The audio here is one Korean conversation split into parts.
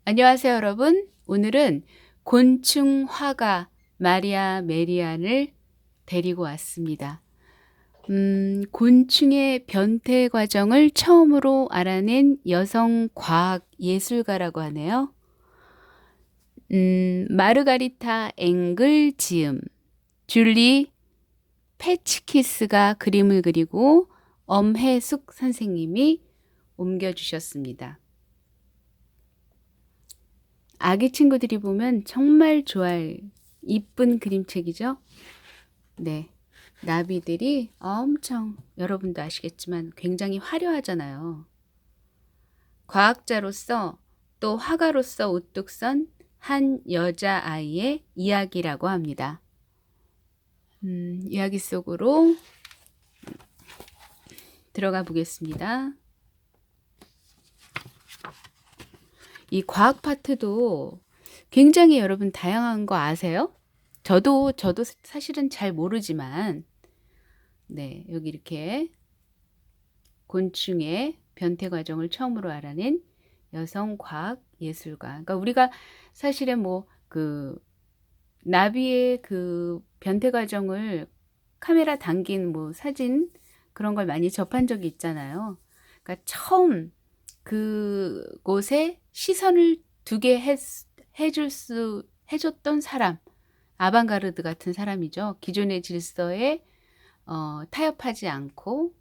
안녕하세요, 여러분. 오늘은 곤충 화가 마리아 메리안을 데리고 왔습니다. 곤충의 변태 과정을 처음으로 알아낸 여성 과학 예술가라고 하네요. 마르가리타 앵글 지음, 줄리 패치키스가 그림을 그리고 엄혜숙 선생님이 옮겨주셨습니다. 아기 친구들이 보면 정말 좋아할 이쁜 그림책이죠. 네, 나비들이 엄청 여러분도 아시겠지만 굉장히 화려하잖아요. 과학자로서 또 화가로서 우뚝 선 한 여자아이의 이야기라고 합니다. 이야기 속으로 들어가 보겠습니다. 이 과학 파트도 굉장히 여러분 다양한 거 아세요? 저도 사실은 잘 모르지만 네, 여기 이렇게 곤충의 변태 과정을 처음으로 알아낸 여성 과학 예술가. 그러니까 우리가 사실은 뭐 그 나비의 그 변태 과정을 카메라 담긴 뭐 사진 그런 걸 많이 접한 적이 있잖아요. 그러니까 처음 그곳에 시선을 두게 해줬던 사람, 아방가르드 같은 사람이죠. 기존의 질서에 타협하지 않고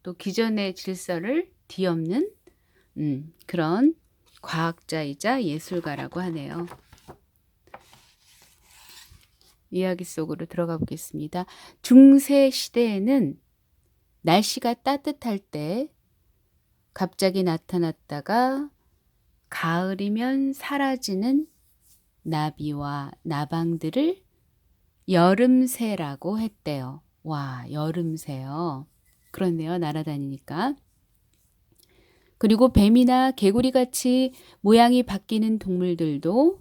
또 기존의 질서를 뒤엎는 그런 과학자이자 예술가라고 하네요. 이야기 속으로 들어가 보겠습니다. 중세 시대에는 날씨가 따뜻할 때 갑자기 나타났다가 가을이면 사라지는 나비와 나방들을 여름새라고 했대요. 와, 여름새요. 그렇네요. 날아다니니까. 그리고 뱀이나 개구리 같이 모양이 바뀌는 동물들도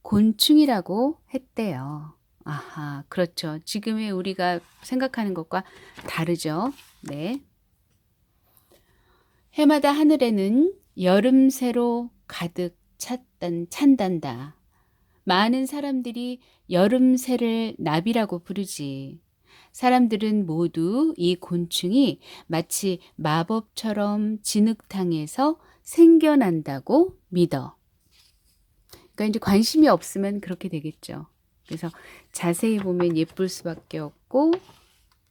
곤충이라고 했대요. 아하, 그렇죠. 지금의 우리가 생각하는 것과 다르죠. 네. 해마다 하늘에는 여름새로 가득 찬단다. 많은 사람들이 여름새를 나비라고 부르지. 사람들은 모두 이 곤충이 마치 마법처럼 진흙탕에서 생겨난다고 믿어. 그러니까 이제 관심이 없으면 그렇게 되겠죠. 그래서 자세히 보면 예쁠 수밖에 없고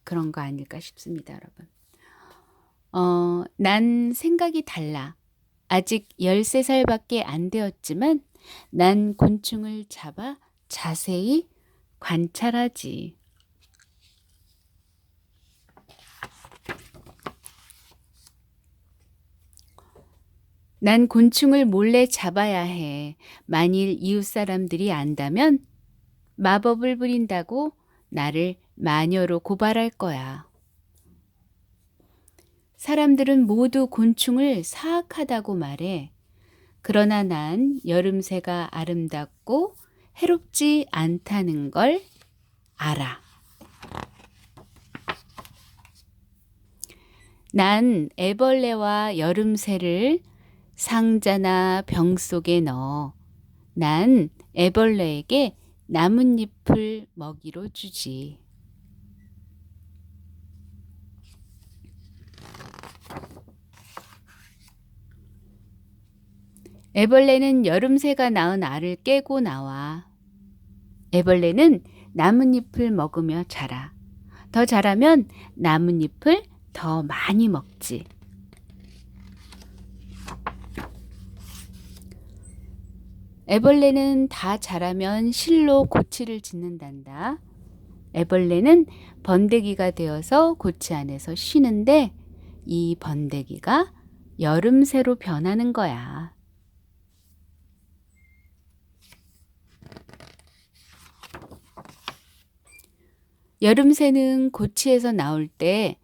그런 거 아닐까 싶습니다, 여러분. 난 생각이 달라. 아직 13살밖에 안 되었지만 난 곤충을 잡아 자세히 관찰하지. 난 곤충을 몰래 잡아야 해. 만일 이웃 사람들이 안다면 마법을 부린다고 나를 마녀로 고발할 거야. 사람들은 모두 곤충을 사악하다고 말해. 그러나 난 여름새가 아름답고 해롭지 않다는 걸 알아. 난 애벌레와 여름새를 상자나 병 속에 넣어. 난 애벌레에게 나뭇잎을 먹이로 주지. 애벌레는 여름새가 낳은 알을 깨고 나와. 애벌레는 나뭇잎을 먹으며 자라. 더 자라면 나뭇잎을 더 많이 먹지. 애벌레는 다 자라면 실로 고치를 짓는단다. 애벌레는 번데기가 되어서 고치 안에서 쉬는데 이 번데기가 여름새로 변하는 거야. 여름새는 고치에서 나올 때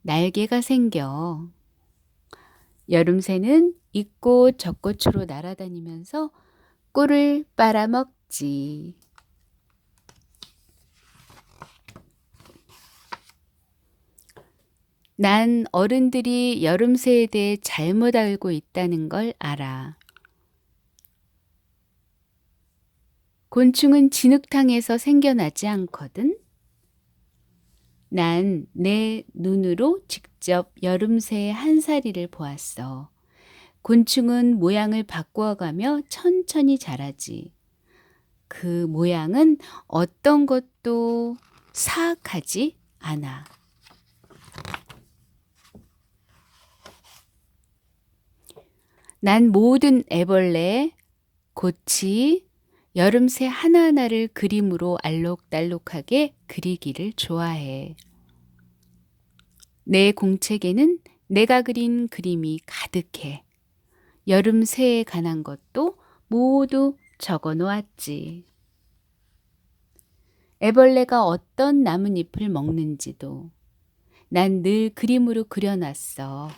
날개가 생겨. 여름새는 이 꽃 저 꽃으로 날아다니면서 꿀을 빨아먹지. 난 어른들이 여름새에 대해 잘못 알고 있다는 걸 알아. 곤충은 진흙탕에서 생겨나지 않거든. 난 내 눈으로 직접 여름새의 한사리를 보았어. 곤충은 모양을 바꾸어가며 천천히 자라지. 그 모양은 어떤 것도 사악하지 않아. 난 모든 애벌레, 고치, 여름새 하나하나를 그림으로 알록달록하게 그리기를 좋아해. 내 공책에는 내가 그린 그림이 가득해. 여름새에 관한 것도 모두 적어 놓았지. 애벌레가 어떤 나뭇잎을 먹는지도 난 늘 그림으로 그려놨어.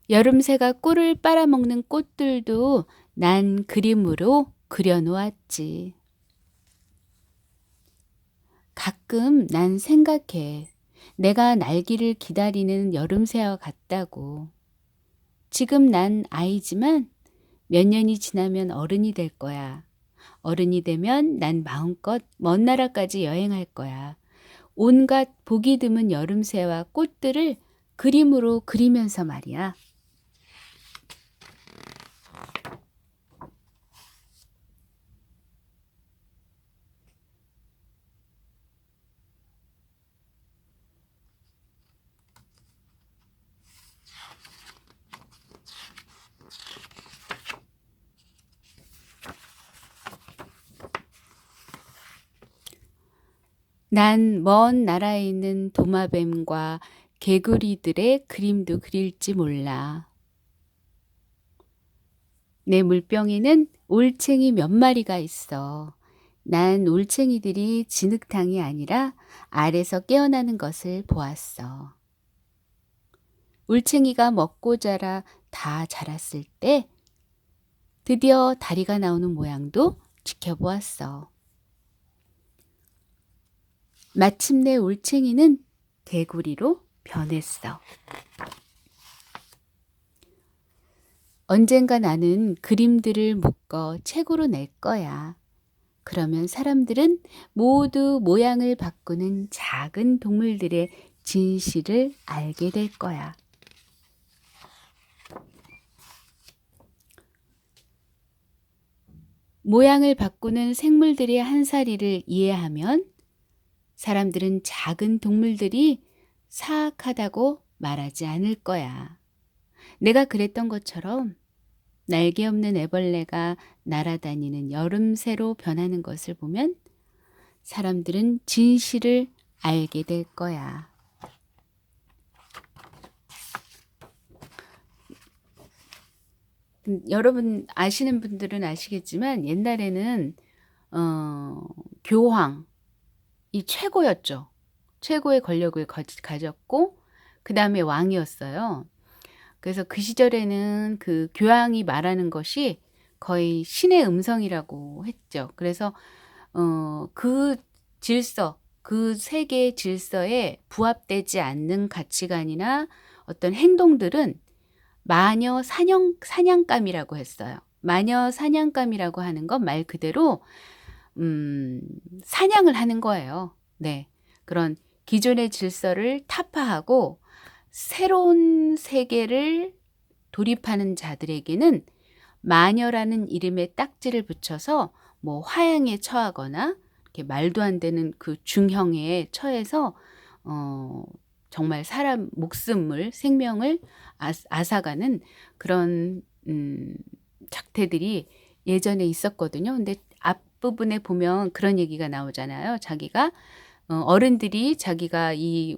여름새가 꿀을 빨아먹는 꽃들도 난 그림으로 그려놓았지. 가끔 난 생각해. 내가 날기를 기다리는 여름새와 같다고. 지금 난 아이지만 몇 년이 지나면 어른이 될 거야. 어른이 되면 난 마음껏 먼 나라까지 여행할 거야. 온갖 보기 드문 여름새와 꽃들을 그림으로 그리면서 말이야. 난 먼 나라에 있는 도마뱀과 개구리들의 그림도 그릴지 몰라. 내 물병에는 올챙이 몇 마리가 있어. 난 올챙이들이 진흙탕이 아니라 알에서 깨어나는 것을 보았어. 올챙이가 먹고 자라 다 자랐을 때 드디어 다리가 나오는 모양도 지켜보았어. 마침내 올챙이는 개구리로 변했어. 언젠가 나는 그림들을 묶어 책으로 낼 거야. 그러면 사람들은 모두 모양을 바꾸는 작은 동물들의 진실을 알게 될 거야. 모양을 바꾸는 생물들의 한사리를 이해하면 사람들은 작은 동물들이 사악하다고 말하지 않을 거야. 내가 그랬던 것처럼 날개 없는 애벌레가 날아다니는 여름새로 변하는 것을 보면 사람들은 진실을 알게 될 거야. 여러분 아시는 분들은 아시겠지만 옛날에는 교황이 최고였죠. 최고의 권력을 가졌고 그 다음에 왕이었어요. 그래서 그 시절에는 그 교황이 말하는 것이 거의 신의 음성이라고 했죠. 그래서 그 질서, 그 세계의 질서에 부합되지 않는 가치관이나 어떤 행동들은 마녀 사냥감이라고 했어요. 마녀 사냥감이라고 하는 건 말 그대로 사냥을 하는 거예요. 네, 그런 기존의 질서를 타파하고 새로운 세계를 돌입하는 자들에게는 마녀라는 이름의 딱지를 붙여서 뭐 화양에 처하거나 이렇게 말도 안 되는 그 중형에 처해서 정말 사람 목숨을 생명을 앗아가는 그런 작태들이 예전에 있었거든요. 근데 앞부분에 보면 그런 얘기가 나오잖아요. 자기가 어른들이 자기가 이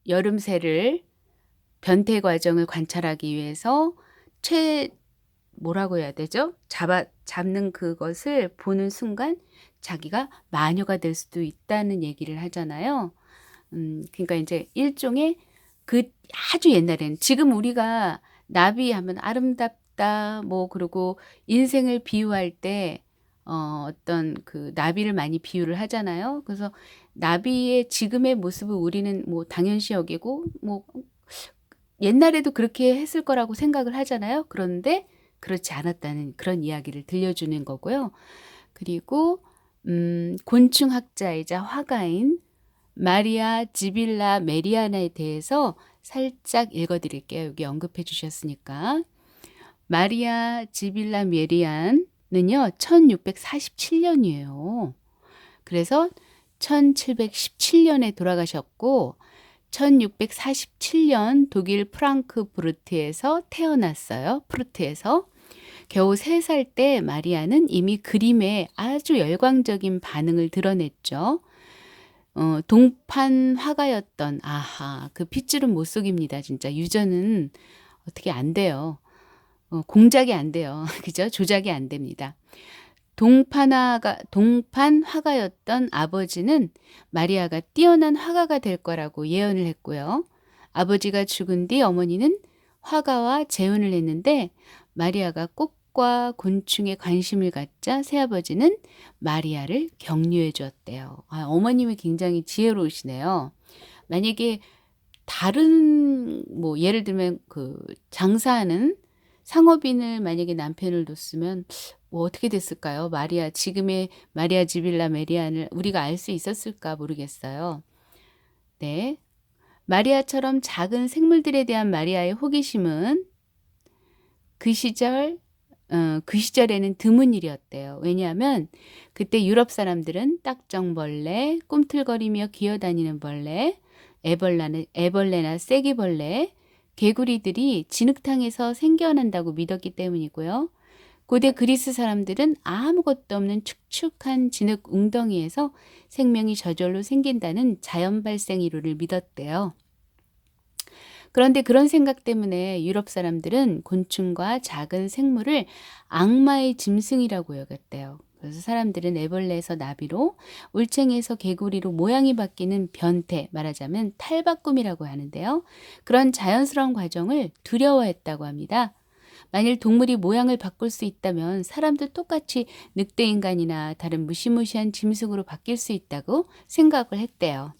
여름새를 변태 과정을 관찰하기 위해서 뭐라고 해야 되죠? 잡는 그것을 보는 순간 자기가 마녀가 될 수도 있다는 얘기를 하잖아요. 그러니까 이제 일종의 그 아주 옛날에는 지금 우리가 나비 하면 아름답다 뭐 그리고 인생을 비유할 때 어떤 그 나비를 많이 비유를 하잖아요. 그래서 나비의 지금의 모습을 우리는 뭐 당연시 여기고 뭐 옛날에도 그렇게 했을 거라고 생각을 하잖아요. 그런데 그렇지 않았다는 그런 이야기를 들려주는 거고요. 그리고 곤충학자이자 화가인 마리아 지빌라 메리아나에 대해서 살짝 읽어드릴게요. 여기 언급해 주셨으니까. 마리아 지빌라 메리안은요, 1647년이에요. 그래서 1717년에 돌아가셨고 1647년 독일 프랑크푸르트에서 태어났어요. 푸르트에서. 겨우 3살 때 마리아는 이미 그림에 아주 열광적인 반응을 드러냈죠. 동판 화가였던, 아하, 그 핏줄은 못 속입니다. 진짜 유전은 어떻게 안 돼요. 공작이 안 돼요. 그죠? 조작이 안 됩니다. 동판 화가였던 아버지는 마리아가 뛰어난 화가가 될 거라고 예언을 했고요. 아버지가 죽은 뒤 어머니는 화가와 재혼을 했는데 마리아가 꽃과 곤충에 관심을 갖자 새아버지는 마리아를 격려해 주었대요. 어머님이 굉장히 지혜로우시네요. 만약에 다른 뭐 예를 들면 그 장사하는 상업인을 만약에 남편을 뒀으면 뭐 어떻게 됐을까요? 지금의 마리아 지빌라 메리안을 우리가 알 수 있었을까 모르겠어요. 네. 마리아처럼 작은 생물들에 대한 마리아의 호기심은 그 시절에는 드문 일이었대요. 왜냐하면 그때 유럽 사람들은 딱정벌레, 꿈틀거리며 기어다니는 벌레, 애벌레나 쐐기벌레, 개구리들이 진흙탕에서 생겨난다고 믿었기 때문이고요. 고대 그리스 사람들은 아무것도 없는 축축한 진흙 웅덩이에서 생명이 저절로 생긴다는 자연 발생 이론을 믿었대요. 그런데 그런 생각 때문에 유럽 사람들은 곤충과 작은 생물을 악마의 짐승이라고 여겼대요. 그래서 사람들은 애벌레에서 나비로, 올챙이에서 개구리로 모양이 바뀌는 변태, 말하자면 탈바꿈이라고 하는데요. 그런 자연스러운 과정을 두려워했다고 합니다. 만일 동물이 모양을 바꿀 수 있다면 사람도 똑같이 늑대인간이나 다른 무시무시한 짐승으로 바뀔 수 있다고 생각을 했대요.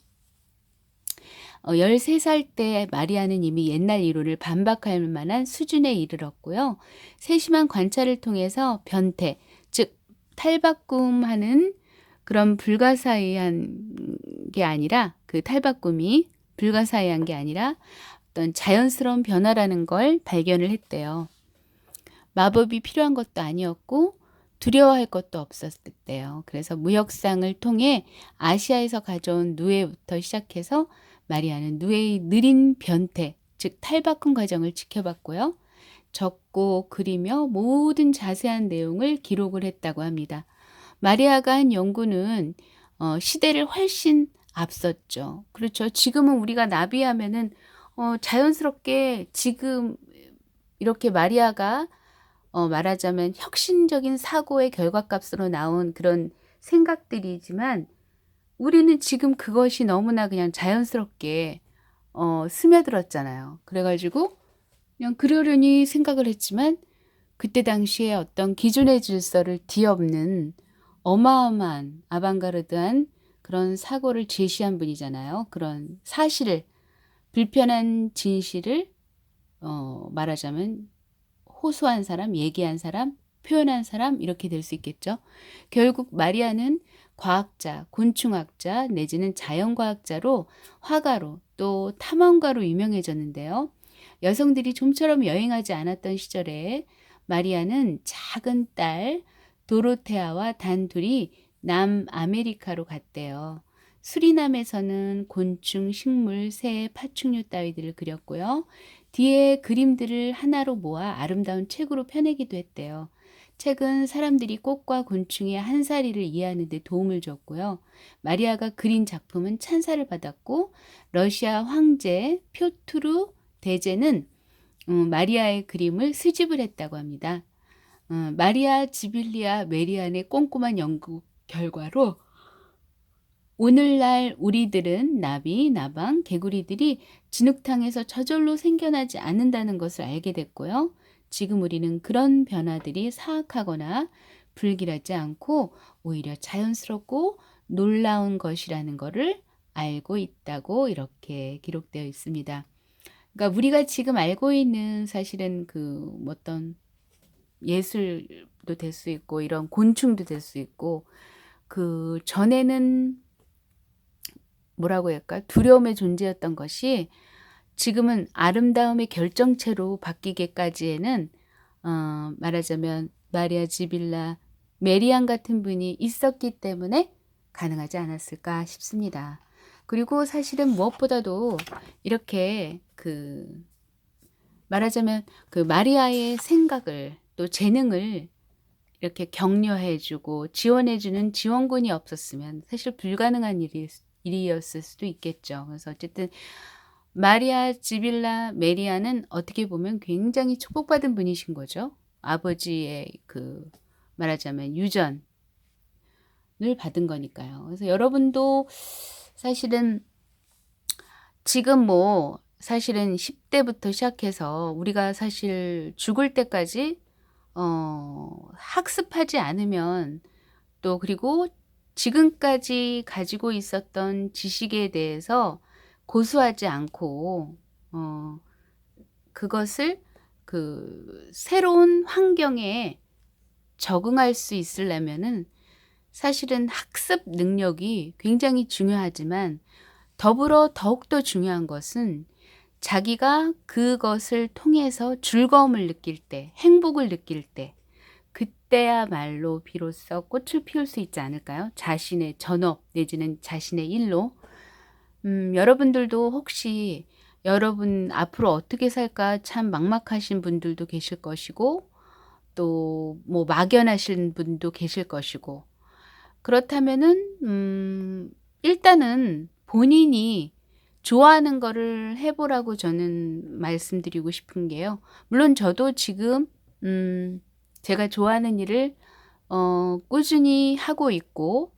13살 때 마리아는 이미 옛날 이론을 반박할 만한 수준에 이르렀고요. 세심한 관찰을 통해서 변태, 즉 탈바꿈하는 그런 불가사의한 게 아니라 그 탈바꿈이 불가사의한 게 아니라 어떤 자연스러운 변화라는 걸 발견을 했대요. 마법이 필요한 것도 아니었고 두려워할 것도 없었대요. 그래서 무역상을 통해 아시아에서 가져온 누에부터 시작해서 마리아는 누에의 느린 변태, 즉 탈바꿈 과정을 지켜봤고요. 적고 그리며 모든 자세한 내용을 기록을 했다고 합니다. 마리아가 한 연구는 시대를 훨씬 앞섰죠. 그렇죠. 지금은 우리가 나비하면은 자연스럽게 지금 이렇게 마리아가 말하자면 혁신적인 사고의 결과값으로 나온 그런 생각들이지만 우리는 지금 그것이 너무나 그냥 자연스럽게 스며들었잖아요. 그래가지고 그냥 그러려니 생각을 했지만 그때 당시에 어떤 기존의 질서를 뒤엎는 어마어마한 아방가르드한 그런 사고를 제시한 분이잖아요. 그런 사실을, 불편한 진실을 말하자면 호소한 사람, 얘기한 사람, 표현한 사람 이렇게 될 수 있겠죠. 결국 마리아는 과학자, 곤충학자 내지는 자연과학자로 화가로 또 탐험가로 유명해졌는데요. 여성들이 좀처럼 여행하지 않았던 시절에 마리아는 작은 딸 도로테아와 단둘이 남아메리카로 갔대요. 수리남에서는 곤충, 식물, 새, 파충류 따위들을 그렸고요. 뒤에 그림들을 하나로 모아 아름다운 책으로 펴내기도 했대요. 책은 사람들이 꽃과 곤충의 한사리를 이해하는 데 도움을 줬고요. 마리아가 그린 작품은 찬사를 받았고 러시아 황제 표투르 대제는 마리아의 그림을 수집을 했다고 합니다. 마리아 지빌리아 메리안의 꼼꼼한 연구 결과로 오늘날 우리들은 나비, 나방, 개구리들이 진흙탕에서 저절로 생겨나지 않는다는 것을 알게 됐고요. 지금 우리는 그런 변화들이 사악하거나 불길하지 않고 오히려 자연스럽고 놀라운 것이라는 것을 알고 있다고 이렇게 기록되어 있습니다. 그러니까 우리가 지금 알고 있는 사실은 그 어떤 예술도 될 수 있고 이런 곤충도 될 수 있고 그 전에는 뭐라고 할까? 두려움의 존재였던 것이 지금은 아름다움의 결정체로 바뀌기까지에는 말하자면 마리아 지빌라 메리안 같은 분이 있었기 때문에 가능하지 않았을까 싶습니다. 그리고 사실은 무엇보다도 이렇게 그 말하자면 그 마리아의 생각을 또 재능을 이렇게 격려해주고 지원해주는 지원군이 없었으면 사실 불가능한 일이었을 수도 있겠죠. 그래서 어쨌든 마리아 지빌라 메리아는 어떻게 보면 굉장히 축복받은 분이신 거죠. 아버지의 그 말하자면 유전을 받은 거니까요. 그래서 여러분도 사실은 지금 뭐 사실은 10대부터 시작해서 우리가 사실 죽을 때까지 학습하지 않으면 또 그리고 지금까지 가지고 있었던 지식에 대해서 고수하지 않고 그것을 그 새로운 환경에 적응할 수 있으려면은 사실은 학습 능력이 굉장히 중요하지만 더불어 더욱더 중요한 것은 자기가 그것을 통해서 즐거움을 느낄 때, 행복을 느낄 때, 그때야말로 비로소 꽃을 피울 수 있지 않을까요? 자신의 전업 내지는 자신의 일로. 여러분들도 혹시 여러분 앞으로 어떻게 살까 참 막막하신 분들도 계실 것이고, 또 뭐 막연하신 분도 계실 것이고, 그렇다면은 일단은 본인이 좋아하는 거를 해보라고 저는 말씀드리고 싶은 게요. 물론 저도 지금 제가 좋아하는 일을 꾸준히 하고 있고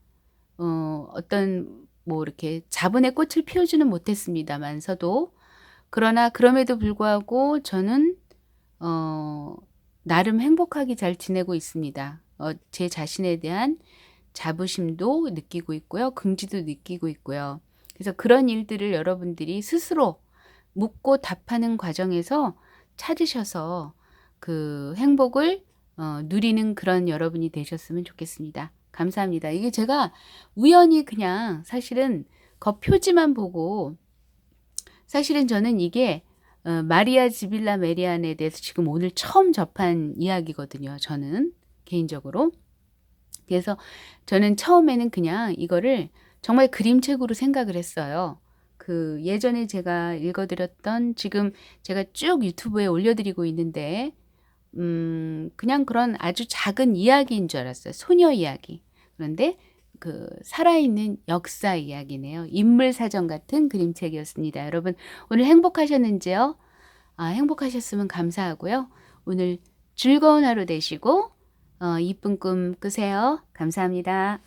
어떤 뭐 이렇게 자본의 꽃을 피우지는 못했습니다만서도 그러나 그럼에도 불구하고 저는 나름 행복하게 잘 지내고 있습니다. 제 자신에 대한 자부심도 느끼고 있고요. 긍지도 느끼고 있고요. 그래서 그런 일들을 여러분들이 스스로 묻고 답하는 과정에서 찾으셔서 그 행복을 누리는 그런 여러분이 되셨으면 좋겠습니다. 감사합니다. 이게 제가 우연히 그냥 사실은 겉표지만 보고 사실은 저는 이게 마리아 지빌라 메리안에 대해서 지금 오늘 처음 접한 이야기거든요. 저는 개인적으로. 그래서 저는 처음에는 그냥 이거를 정말 그림책으로 생각을 했어요. 그 예전에 제가 읽어드렸던 지금 제가 쭉 유튜브에 올려드리고 있는데 그냥 그런 아주 작은 이야기인 줄 알았어요. 소녀 이야기. 그런데 그 살아있는 역사 이야기네요. 인물 사전 같은 그림책이었습니다. 여러분 오늘 행복하셨는지요? 행복하셨으면 감사하고요. 오늘 즐거운 하루 되시고 이쁜 꿈 꾸세요. 감사합니다.